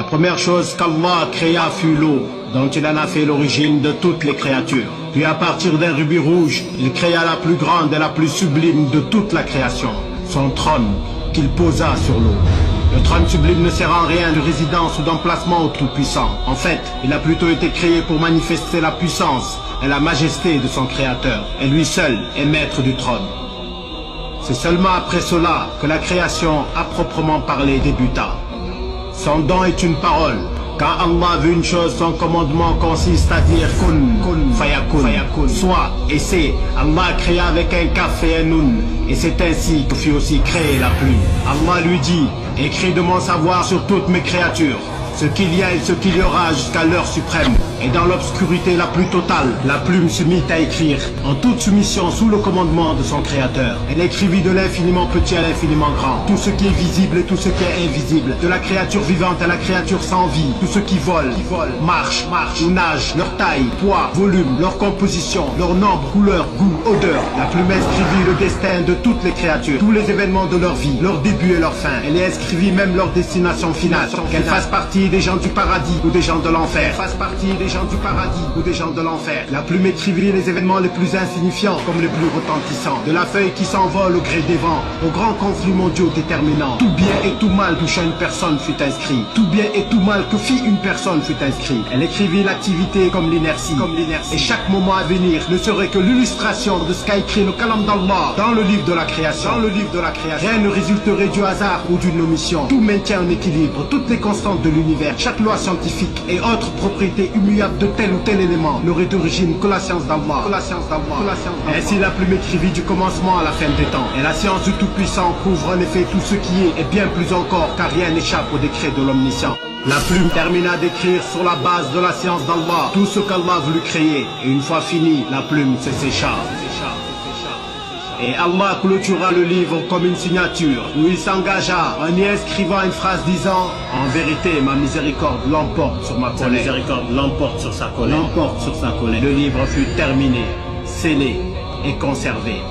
première chose qu'Allah créa fut l'eau, dont il en a fait l'origine de toutes les créatures. Puis à partir d'un rubis rouge, il créa la plus grande et la plus sublime de toute la création, son trône qu'il posa sur l'eau. Le trône sublime ne sert en rien de résidence ou d'emplacement au Tout-Puissant. En fait, il a plutôt été créé pour manifester la puissance et la majesté de son Créateur. Et lui seul est maître du trône. C'est seulement après cela que la création à proprement parler débuta. Son don est une parole. Quand Allah veut une chose, son commandement consiste à dire kun fayakun, soit et c'est. Allah créa avec un kaf et un nun, et c'est ainsi que fut aussi créée la plume. Allah lui dit, écris de mon savoir sur toutes mes créatures, ce qu'il y a et ce qu'il y aura jusqu'à l'heure suprême. Et dans l'obscurité la plus totale, la plume se mit à écrire, en toute soumission sous le commandement de son Créateur. Elle écrivit de l'infiniment petit à l'infiniment grand, tout ce qui est visible et tout ce qui est invisible, de la créature vivante à la créature sans vie, tout ce qui vole, marche ou nage, leur taille, poids, volume, leur composition, leur nombre, couleur, goût, odeur. La plume inscrivit le destin de toutes les créatures, tous les événements de leur vie, leur début et leur fin. Elle inscrivit même leur destination finale, qu'elles fassent partie des gens du paradis ou des gens de l'enfer, des gens du paradis ou des gens de l'enfer. La plume écrivit les événements les plus insignifiants comme les plus retentissants, de la feuille qui s'envole au gré des vents, aux grands conflits mondiaux déterminants. Tout bien et tout mal touchant une personne fut inscrit. Tout bien et tout mal que fit une personne fut inscrit. Elle écrivit l'activité comme l'inertie. Et chaque moment à venir ne serait que l'illustration de ce qu'a écrit le Kalam d'Allah dans le livre de la création. Rien ne résulterait du hasard ou d'une omission. Tout maintient en équilibre, toutes les constantes de l'univers, chaque loi scientifique et autres propriétés immuables de tel ou tel élément n'aurait d'origine que la science d'Allah. Ainsi la plume écrivit du commencement à la fin des temps. Et la science du Tout-Puissant couvre en effet tout ce qui est, et bien plus encore, car rien n'échappe au décret de l'Omniscient. La plume termina d'écrire sur la base de la science d'Allah tout ce qu'Allah voulut créer. Et une fois fini, la plume se sécha. Et Allah clôtura le livre comme une signature, où il s'engagea en y inscrivant une phrase disant: en vérité, ma miséricorde l'emporte sur ma colère. Sa miséricorde l'emporte sur sa colère. Le livre fut terminé, scellé et conservé.